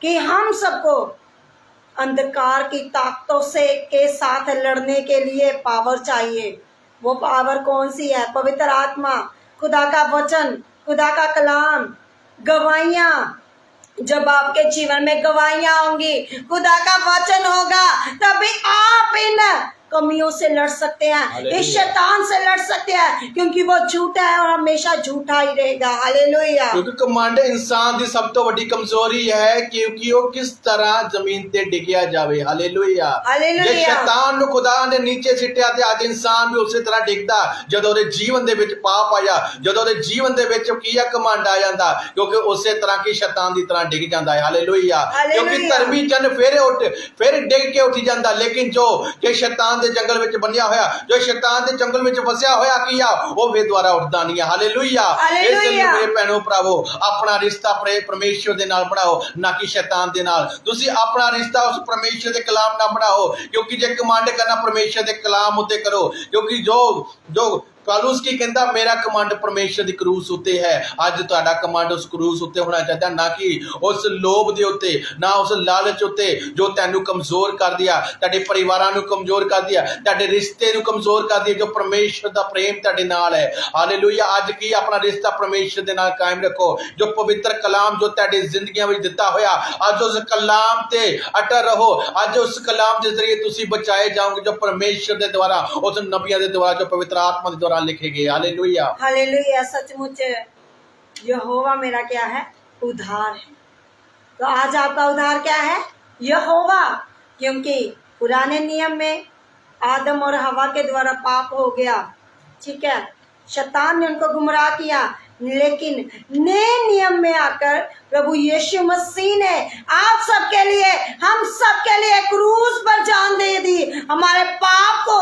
कि हम सबको अंधकार की ताकतों से के साथ लड़ने के लिए पावर चाहिए। वो पावर कौन सी है? पवित्र आत्मा, खुदा का वचन, खुदा का कलाम, गवाहियाँ। जब आपके जीवन में गवाहियाँ होंगी, खुदा का वचन होगा, तभी आप इन कमियों से लड़ सकते हैं, इस शैतान से लड़ सकते हैं, क्योंकि वो झूठा है और हमेशा झूठा ही रहेगा। हालेलुया। क्योंकि कमांड इंसान दी सब तो बड़ी कमजोरी है, क्योंकि वो किस तरह जमीन ते डिगया जावे। हालेलुया। हालेलुया। जे शैतान नु खुदा ने नीचे सिटिया ते आज इंसान भी उसी तरह डिगदा जदों दे जीवन दे विच पाप आया, जदों दे जीवन दे विच की है कमांड आ जांदा, क्योंकि उसी तरह की शैतान दी तरह डिग जांदा है। हालेलुया। क्योंकि धर्मी जन फिर डिग के उठ जांदा, लेकिन जो कि शैतान दे जंगल विच बनिया होया, जो शैतान दे जंगल विच वसिया होया की आ वो वे द्वारा उठदा नहीं है। हालेलुया। इसलिए मेरे भैणों भरावो अपना रिश्ता परमेश्वर दे नाल बनाओ, ना कि शैतान दे नाल। तुसी अपना रिश्ता उस परमेश्वर दे कलाम नाल बनाओ, क्योंकि जे कमांड करना परमेश्वर दे कलाम उत्ते करो। क्योंकि जो पौलुस की कहता मेरा कमांड परमेश्वर दी क्रूस उत्ते है। अज तुहाडा कमांड उस क्रूस उत्ते होना चाहिए, ना कि उस लोभ दे उत्ते, ना उस लालच उत्ते जो तैनू कमजोर कर दिया, तुहाडे परिवारां नू कमजोर कर दिया, तुहाडे रिश्ते नू कमजोर कर दिया, जो परमेश्वर दा प्रेम तुहाडे नाल है। हालेलुया। अज की अपना रिश्ता परमेश्वर दे नाल कायम रखो। जो पवित्र कलाम जो तुहाडे जिंदगियां विच दिता होया, अज उस कलाम ते अटल रहो। अज उस कलाम दे जरिए तुसी बचाए जाओगे, जो परमेश्वर दे द्वारा, उस नबियां दे द्वारा, जो पवित्र आत्मा दे द्वारा लिखे गए। हालेलुया। हालेलुया। सचमुच यहोवा मेरा क्या है? उद्धार है। तो आज आपका उद्धार क्या है? यहोवा। क्योंकि पुराने नियम में आदम और हवा के द्वारा पाप हो गया, ठीक है, शैतान ने उनको गुमराह किया, लेकिन नए नियम में आकर प्रभु यीशु मसीह ने आप सबके लिए, हम सबके लिए क्रूस पर जान दे दी, हमारे पाप को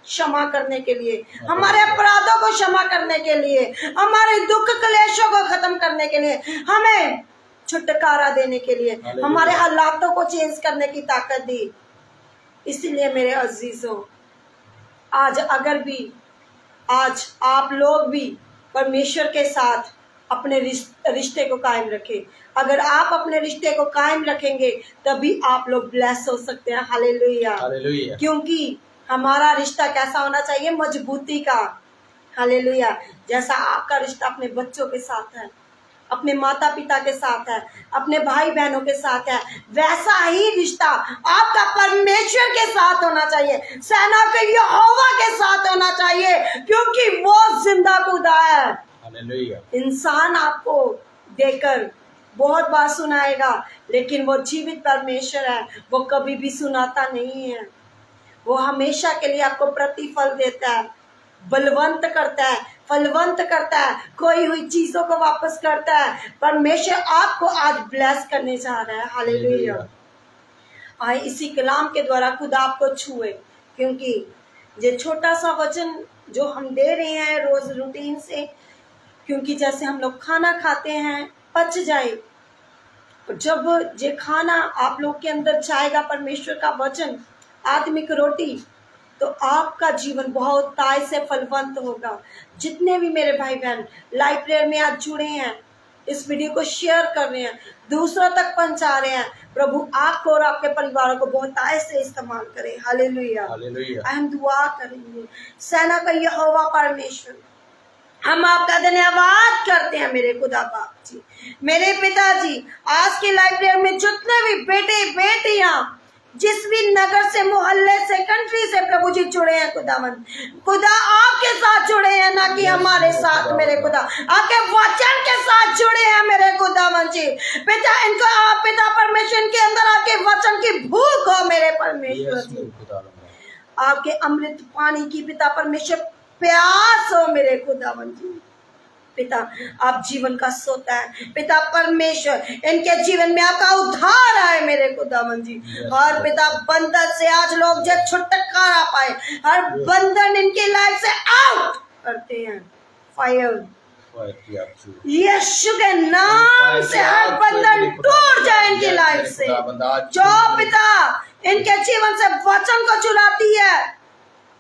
क्षमा करने के लिए, हमारे अपराधों को क्षमा करने के लिए, हमारे दुख क्लेशों को खत्म करने के लिए, हमें छुटकारा देने के लिए, हमारे हालातों को चेंज करने की ताकत दी। इसलिए मेरे अजीजों, आज आज आप लोग भी परमेश्वर के साथ अपने रिश्ते को कायम रखें। अगर आप अपने रिश्ते को कायम रखेंगे तभी आप लोग ब्लेस हो सकते हैं। हालेलुया। हालेलुया। क्योंकि हमारा रिश्ता कैसा होना चाहिए? मजबूती का। हालेलुया। जैसा आपका रिश्ता अपने बच्चों के साथ है, अपने माता पिता के साथ है, अपने भाई बहनों के साथ है, वैसा ही रिश्ता आपका परमेश्वर के साथ होना चाहिए, सेना के यहोवा के साथ होना चाहिए, क्योंकि वो जिंदा खुदा है। हालेलुया। इंसान आपको देकर बहुत बार सुनाएगा, लेकिन वो जीवित परमेश्वर है, वो कभी भी सुनाता नहीं है। वो हमेशा के लिए आपको प्रतिफल देता है, बलवंत करता है, फलवंत करता है, खोई हुई चीजों को वापस करता है। परमेश्वर आपको आज ब्लेस करने जा रहा है। हालेलुया। आए इसी कलाम के द्वारा खुदा आपको छुए, क्योंकि ये छोटा सा वचन जो हम दे रहे हैं रोज रूटीन से, क्योंकि जैसे हम लोग खाना खाते हैं पच जाए, जब ये खाना आप लोग के अंदर जाएगा परमेश्वर का वचन, आत्मिक रोटी, तो आपका जीवन बहुत ताय से फलवंत होगा। जितने भी मेरे भाई बहन लाइव प्रेयर में आज जुड़े हैं, इस वीडियो को शेयर कर रहे हैं, दूसरों तक पहुंचा रहे हैं, प्रभु आपको और आपके परिवारों को बहुत ताय से इस्तेमाल करें। हालेलुया। हालेलुया। हम दुआ करेंगे। सेना का यहोवा परमेश्वर, हम आपका धन्यवाद करते हैं मेरे खुदा बाप जी, मेरे पिताजी। आज के लाइव प्रेयर में जितने भी बेटे बेटियां जिस भी नगर से, मोहल्ले से, कंट्री से प्रभु जी जुड़े हैं, खुदावंद खुदा आपके साथ जुड़े हैं, ना कि हमारे साथ मेरे खुदा, आपके वचन के साथ जुड़े हैं मेरे खुदावंद जी। पिता इनको आप पिता परमेश्वर के अंदर आपके वचन की भूख हो मेरे परमेश्वर जी, आपके अमृत पानी की पिता परमेश्वर प्यास हो मेरे खुदावंद जी। पिता आप जीवन का सोता है, पिता परमेश्वर इनके जीवन में आपका उद्धार आए मेरे खुदावन जी। और पिता बंधन से आज लोग जो छुटकारा पाए, हर बंधन इनकी लाइफ से आउट करते हैं। फायर यीशु के नाम से हर बंधन टूट जाए इनकी लाइफ से। जो पिता इनके जीवन से वचन को चुराती है,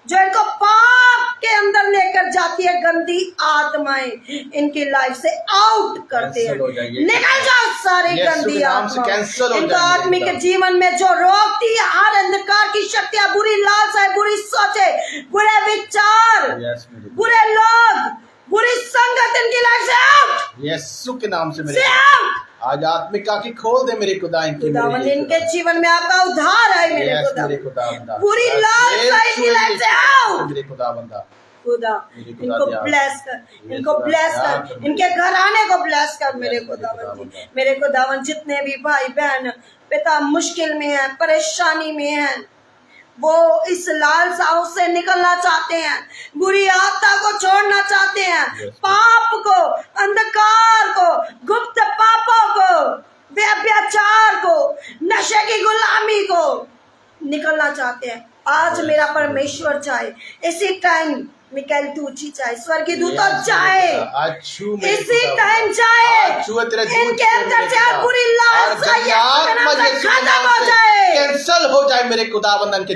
जो इनको पाप के अंदर लेकर जाती है, गंदी आत्माएं इनकी लाइफ से आउट करते हैं। निकल जाओ सारी गंदी आत्माएं इनको आत्मिक जीवन में जो रोकती है, हर अंधकार की शक्तियां, बुरी लालसाएं, बुरी सोचे, बुरे विचार, बुरे लोग, बुरी संगत इनकी लाइफ से आउट। यीशु के नाम से मेरे आज आत्मिक आंखें खोल दे मेरे खुदा, इनके जीवन में आपका उद्धार है मेरे खुदा। बुरी लालसा इनकी लाइफ से आउट मेरे खुदा। इनको ब्लेस कर, इनको ब्लेस कर, इनके घराने को ब्लेस कर मेरे खुदावन जी। मेरे खुदावन जितने भी भाई बहन पिता मुश्किल में है, परेशानी में है, वो इस लालसाओं से निकलना चाहते हैं, बुरी आत्मा को छोड़ना चाहते हैं, पाप को, अंधकार को, गुप्त पापों को, व्यभिचार को, नशे की गुलामी को निकलना चाहते हैं। आज मेरा परमेश्वर चाहे इसी टाइम मिकाएल तूची चाहे, स्वर्गीय दूतों चाहे इसी टाइम चाहे इनके अंदर से बुरी लालसा खत्म हो जाए, कैंसल हो जाए मेरे खुदावंदन के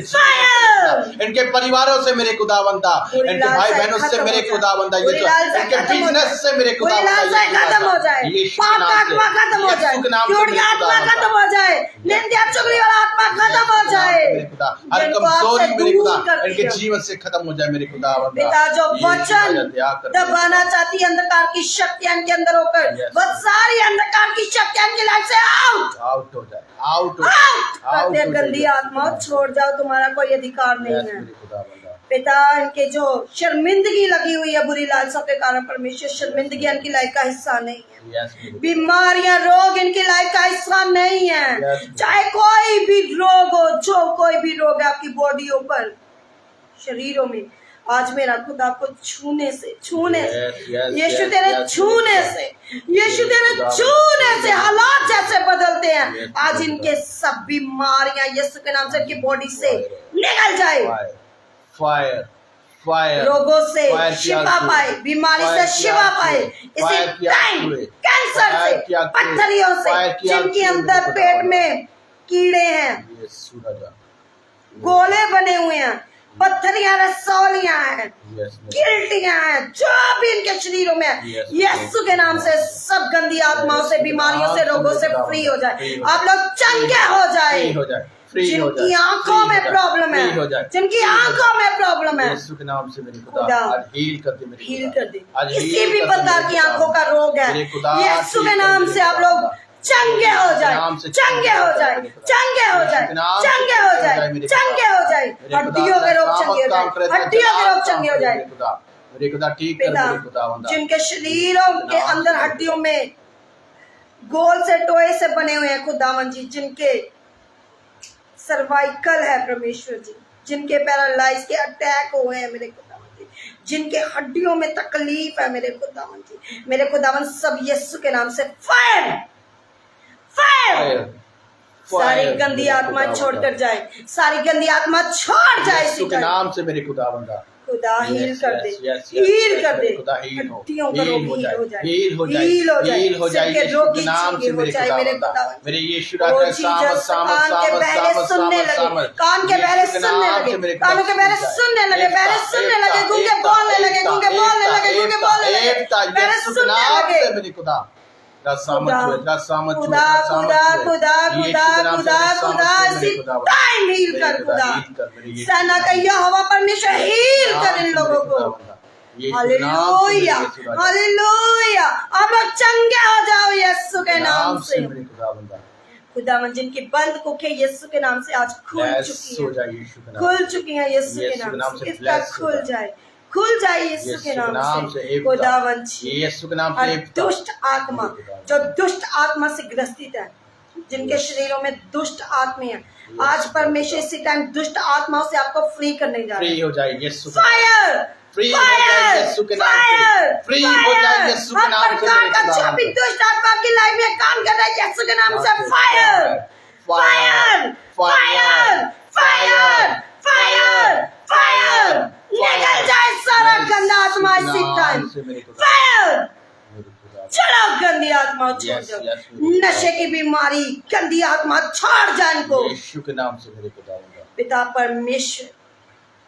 इनके परिवारों से मेरे खुदावंदा, इनके भाई बहनों से मेरे खुदावंदा, इनके बिजनेस से मेरे खुदावंदा खत्म हो जाए, पाप का आत्मा खत्म हो जाए, झूठ का आत्मा खत्म हो जाए, निंदा चुगली वाला आत्मा खत्म हो जाए, हर कमजोरी मेरे खुदा इनके जीवन से खत्म हो जाए मेरे खुदावंदा। पिता जो वचन दबाना चाहती है अंधकार की शक्तियां इनके अंदर होकर, वह सारी अंधकार की शक्तियां इनकी लाइफ से आउट हो जाए, आउट करते गंदी आत्मा, छोड़ जाओ, तुम्हारा कोई अधिकार नहीं है। पिता इनके जो शर्मिंदगी लगी हुई है बुरी लालसा के कारण, परमेश्वर शर्मिंदगी इनकी लाइफ का हिस्सा नहीं है। बीमारियां, रोग इनकी लाइफ का हिस्सा नहीं है। चाहे कोई भी रोग हो, जो कोई भी रोग है आपकी बॉडियों पर, शरीरों में, आज मेरा खुदा को छूने से यीशु तेरे छूने से, यीशु तेरे छूने से हालात जैसे बदलते हैं, आज इनके सब बीमारियां यीशु के नाम से इनकी बॉडी से निकल जाए। फायर रोगों से शिफा पाए, बीमारी से शिफा पाए, इसी टाइम कैंसर से, पत्थरियों से, जिनके अंदर पेट में कीड़े हैं, गोले बने हुए हैं, पत्थरियां, रसौलियां हैं, गिल्टियां हैं, जो भी इनके शरीरों में है, यीशु के नाम से सब गंदी आत्माओं से, बीमारियों से, रोगों से फ्री हो जाए। आप लोग चंगे हो जाए। जिनकी आंखों में प्रॉब्लम है, जिनकी आंखों में प्रॉब्लम है, यीशु के नाम से मेरे खुदा हील कर दे, हील कर दे। किसी भी प्रकार की आंखों का रोग है, यीशु के नाम से आप लोग चंगे हो जाए, चंगे हो जाए, चंगे हो जाए, चंगे हो जाए, चंगे हो जाए। हड्डियों के रोग चंगे हो जाए, हड्डियों के रोग चंगे हो जाए। मेरे खुदा ठीक कर मेरे खुदावंदा, जिनके शरीरों के अंदर हड्डियों में गोल से टोए से बने हुए हैं खुदावन जी, जिनके सर्वाइकल है परमेश्वर जी, जिनके पैरालाइज के अटैक हुए हैं मेरे खुदावन जी, जिनके हड्डियों में तकलीफ है मेरे खुदावन जी, मेरे खुदावन सब यीशु के नाम से फायर फायर, सारी गंदी आत्मा छोड़कर जाए, सारी गंदी आत्मा छोड़ जाए यीशु के नाम से मेरे खुदावंदा। खुदा हील कर दे, हील कर दे, हड्डियों का रोग हील हो जाए, हील हो जाए, हील हो जाए यीशु के नाम से मेरे खुदावंदा। मेरे यीशु राजा सामर्थ सामर्थ सामर्थ सुनने लगे, कान के बहरे सुनने लगे, कानों के बहरे सुनने लगे, बहरे सुनने लगे, गूंगे बोलने लगे, गूंगे बोलने लगे, गूंगे बोलने लगे, बहरे सुनने लगे। मेरे खुदा खुदा टाइम हील कर, खुदा सेना का यहोवा परमेश्वर हील कर इन लोगों को। Hallelujah, hallelujah. आप लोग चंगे हो जाओ यीशु के नाम से। खुदावन जिनकी बंद कुखें यीशु के नाम से आज खुल चुकी है, खुल चुकी है यीशु के नाम से, इसका खुल जाए, खुल जाए यीशु के नाम से। खुदावन यीशु के नाम से दुष्ट आत्मा जो दुष्ट आत्मा से ग्रसित है, जिनके शरीरों में दुष्ट आत्मा है, आज परमेश्वर इसी टाइम दुष्ट आत्माओं से आपको फ्री करने जा रहे फ्री हैं। हो जाए यीशु के फायर, फ्री हो जाए यीशु के नाम से, फ्री हो जाए यीशु के नाम से प्रकार मेरे का खुदा जो भी दुष्ट आत्मा आपकी लाइफ में काम कर रहा है यीशु के नाम से fire, fire, fire, fire, fire, fire, निकल जाए सारा गंदा आत्मा इसी टाइम, फायर, चलो गंदी आत्मा छोड़ Yes, जाओ, yes, मेरे खुदा। नशे की बीमारी गंदी आत्मा छोड़ जाए इनको, यीशु के नाम से मेरे खुदा पिता परमेश्वर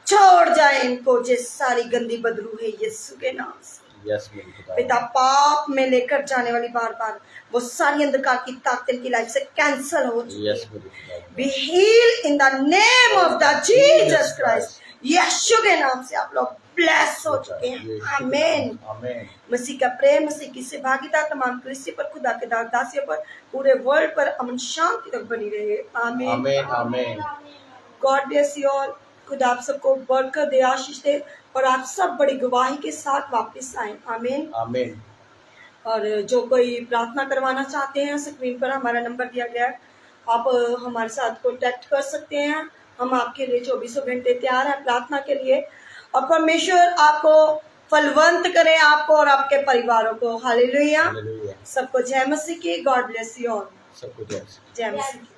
छोड़ जाए इनको, जिस सारी गंदी बदबू है यीशु के नाम से। यस मेरे खुदा पिता पाप में लेकर जाने वाली बार बार वो सारी अंधकार की ताकत की लाइफ से कैंसल हो चुकी यस है। मेरे खुदा be heal in the name of the Jesus Christ, यीशु के नाम से आप लोग ब्लेस हो चुके हैं। आमीन। आमीन। मसीह का प्रेम, मसीह की सहभागिता तमाम क्रिस्ती पर, खुदा के दासियों पर, पूरे वर्ल्ड पर अमन शांति तक बनी रहे। आमीन। आमीन आमीन। God bless you all. खुदा आप सबको बरकत दे, आशीष दे और आप सब बड़ी गवाही के साथ वापस आए। आमीन। आमीन। और जो कोई प्रार्थना करवाना चाहते हैं, स्क्रीन पर हमारा नंबर दिया गया है, आप हमारे साथ कॉन्टैक्ट कर सकते हैं। हम आपके लिए 24 घंटे तैयार हैं प्रार्थना के लिए। और परमेश्वर आपको फलवंत करे, आपको और आपके परिवारों को। हालेलुया। हालेलुया। सबको जय मसीह की। God bless you all. सबको जय जय मसीह की।